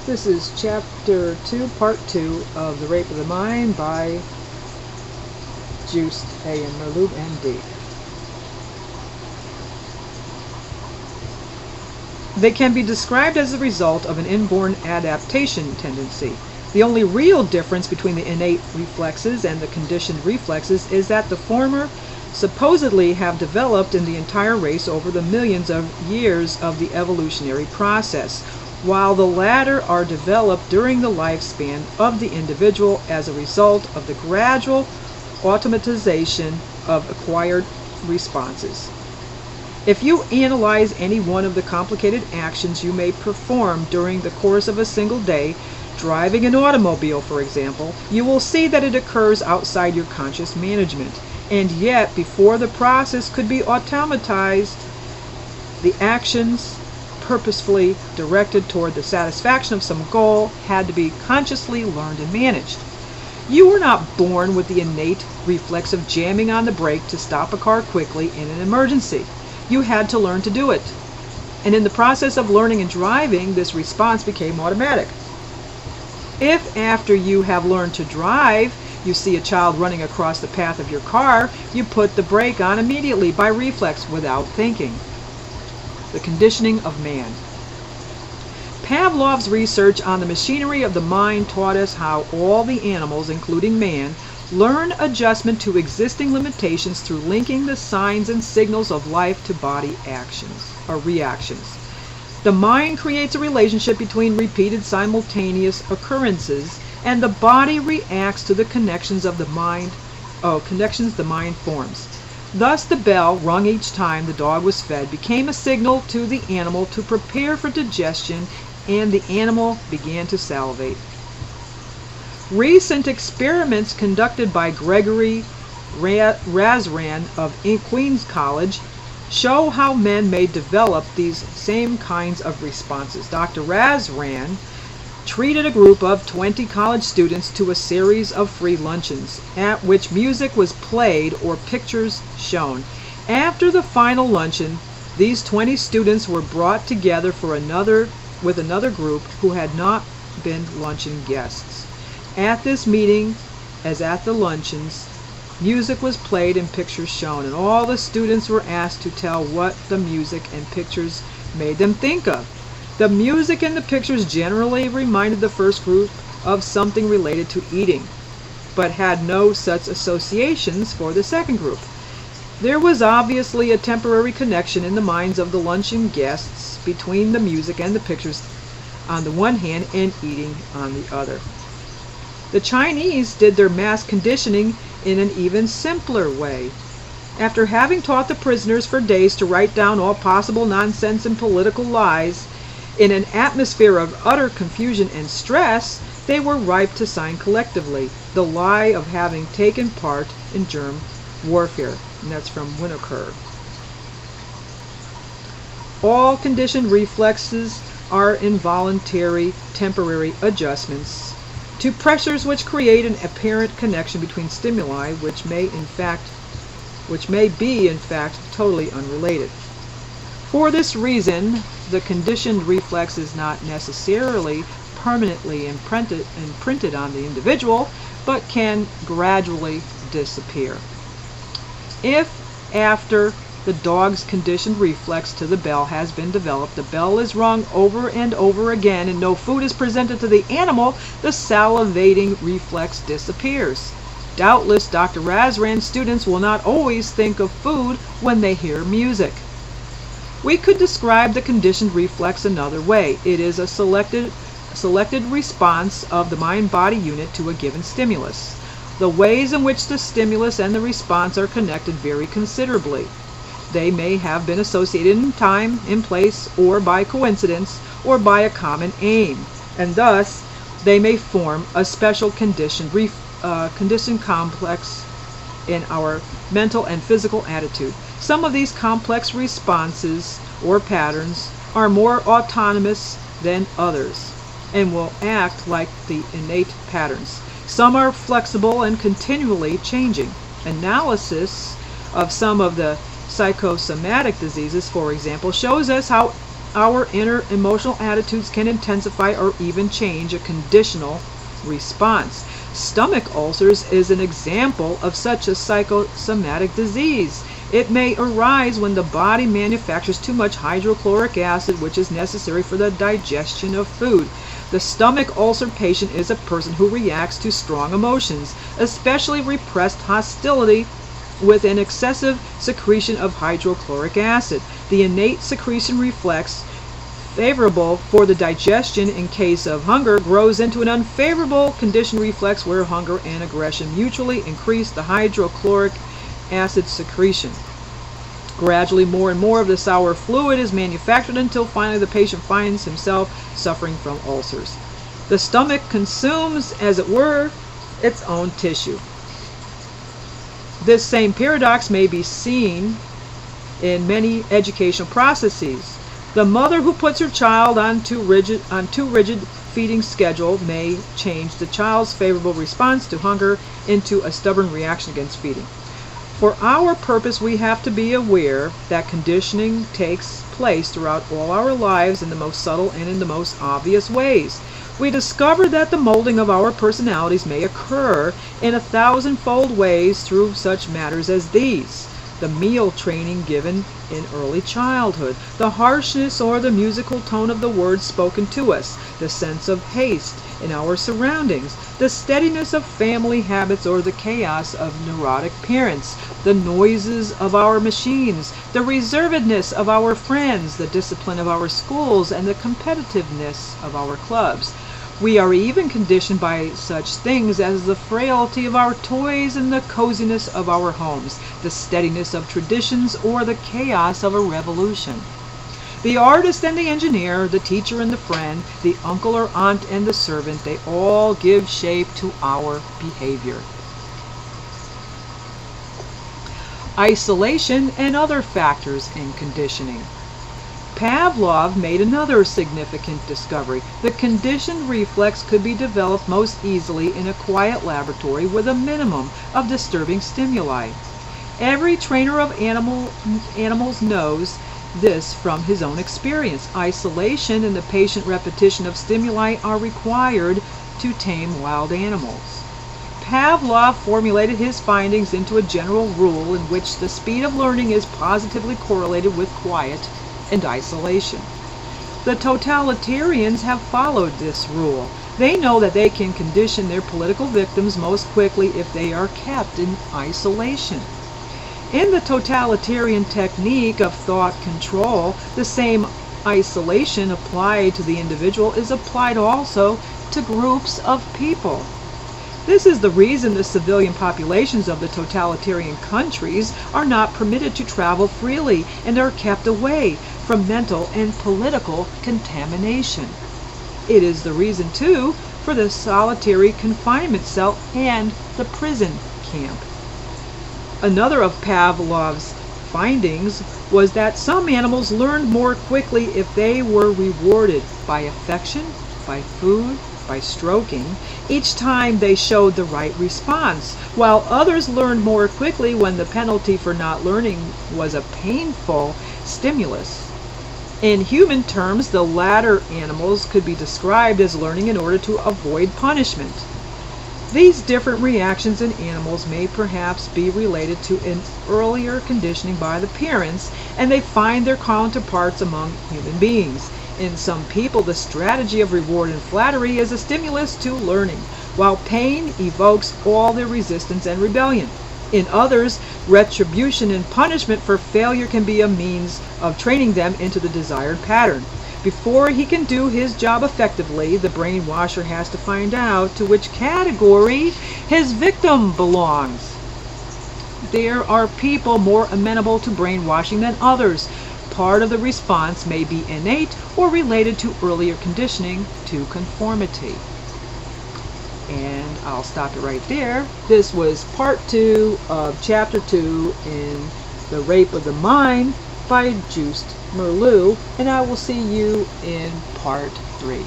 This is Chapter 2, Part 2 of The Rape of the Mind by Juiced A.M. Merlube, M.D. They can be described as a result of an inborn adaptation tendency. The only real difference between the innate reflexes and the conditioned reflexes is that the former supposedly have developed in the entire race over the millions of years of the evolutionary process, while the latter are developed during the lifespan of the individual as a result of the gradual automatization of acquired responses. If you analyze any one of the complicated actions you may perform during the course of a single day, driving an automobile for example, you will see that it occurs outside your conscious management. And yet, before the process could be automatized, the actions purposefully directed toward the satisfaction of some goal had to be consciously learned and managed. You were not born with the innate reflex of jamming on the brake to stop a car quickly in an emergency. You had to learn to do it. And in the process of learning and driving, this response became automatic. If after you have learned to drive, you see a child running across the path of your car, you put the brake on immediately by reflex without thinking. The conditioning of man. Pavlov's research on the machinery of the mind taught us how all the animals, including man, learn adjustment to existing limitations through linking the signs and signals of life to body actions or reactions. The mind creates a relationship between repeated simultaneous occurrences, and the body reacts to the connections the mind forms. Thus the bell, rung each time the dog was fed, became a signal to the animal to prepare for digestion, and the animal began to salivate. Recent experiments conducted by Gregory Razran of Queen's College show how men may develop these same kinds of responses. Dr. Razran treated a group of 20 college students to a series of free luncheons, at which music was played or pictures shown. After the final luncheon, these 20 students were brought together with another group who had not been luncheon guests. At this meeting, as at the luncheons, music was played and pictures shown, and all the students were asked to tell what the music and pictures made them think of. The music and the pictures generally reminded the first group of something related to eating, but had no such associations for the second group. There was obviously a temporary connection in the minds of the luncheon guests between the music and the pictures on the one hand and eating on the other. The Chinese did their mass conditioning in an even simpler way. After having taught the prisoners for days to write down all possible nonsense and political lies, in an atmosphere of utter confusion and stress, they were ripe to sign collectively the lie of having taken part in germ warfare. And that's from Winokur. All conditioned reflexes are involuntary, temporary adjustments to pressures which create an apparent connection between stimuli which may be in fact totally unrelated. For this reason, the conditioned reflex is not necessarily permanently imprinted on the individual, but can gradually disappear. If after the dog's conditioned reflex to the bell has been developed, the bell is rung over and over again, and no food is presented to the animal, the salivating reflex disappears. Doubtless, Dr. Razran's students will not always think of food when they hear music. We could describe the conditioned reflex another way. It is a selected response of the mind-body unit to a given stimulus. The ways in which the stimulus and the response are connected vary considerably. They may have been associated in time, in place, or by coincidence, or by a common aim, and thus they may form a special conditioned complex in our mental and physical attitude. Some of these complex responses or patterns are more autonomous than others and will act like the innate patterns. Some are flexible and continually changing. Analysis of some of the psychosomatic diseases, for example, shows us how our inner emotional attitudes can intensify or even change a conditional response. Stomach ulcers is an example of such a psychosomatic disease. It may arise when the body manufactures too much hydrochloric acid, which is necessary for the digestion of food. The stomach ulcer patient is a person who reacts to strong emotions, especially repressed hostility, with an excessive secretion of hydrochloric acid. The innate secretion reflex, favorable for the digestion in case of hunger, grows into an unfavorable condition reflex where hunger and aggression mutually increase the hydrochloric acid secretion. Gradually, more and more of the sour fluid is manufactured until finally the patient finds himself suffering from ulcers. The stomach consumes, as it were, its own tissue. This same paradox may be seen in many educational processes. The mother who puts her child on too rigid feeding schedule may change the child's favorable response to hunger into a stubborn reaction against feeding. For our purpose, we have to be aware that conditioning takes place throughout all our lives in the most subtle and in the most obvious ways. We discover that the molding of our personalities may occur in 1,000-fold ways through such matters as these: the meal training given in early childhood, the harshness or the musical tone of the words spoken to us, the sense of haste in our surroundings, the steadiness of family habits or the chaos of neurotic parents, the noises of our machines, the reservedness of our friends, the discipline of our schools, and the competitiveness of our clubs. We are even conditioned by such things as the frailty of our toys and the coziness of our homes, the steadiness of traditions or the chaos of a revolution. The artist and the engineer, the teacher and the friend, the uncle or aunt and the servant, they all give shape to our behavior. Isolation and other factors in conditioning. Pavlov made another significant discovery. The conditioned reflex could be developed most easily in a quiet laboratory with a minimum of disturbing stimuli. Every trainer of animals knows this from his own experience. Isolation and the patient repetition of stimuli are required to tame wild animals. Pavlov formulated his findings into a general rule in which the speed of learning is positively correlated with quiet and isolation. The totalitarians have followed this rule. They know that they can condition their political victims most quickly if they are kept in isolation. In the totalitarian technique of thought control, the same isolation applied to the individual is applied also to groups of people. This is the reason the civilian populations of the totalitarian countries are not permitted to travel freely and are kept away from mental and political contamination. It is the reason, too, for the solitary confinement cell and the prison camp. Another of Pavlov's findings was that some animals learned more quickly if they were rewarded by affection, by food, by stroking, each time they showed the right response, while others learned more quickly when the penalty for not learning was a painful stimulus. In human terms, the latter animals could be described as learning in order to avoid punishment. These different reactions in animals may perhaps be related to an earlier conditioning by the parents, and they find their counterparts among human beings. In some people, the strategy of reward and flattery is a stimulus to learning, while pain evokes all their resistance and rebellion. In others, retribution and punishment for failure can be a means of training them into the desired pattern. Before he can do his job effectively, the brainwasher has to find out to which category his victim belongs. There are people more amenable to brainwashing than others. Part of the response may be innate or related to earlier conditioning to conformity. And I'll stop it right there. This was part 2 of chapter 2 in The Rape of the Mind by Joost Meerloo, and I will see you in part 3.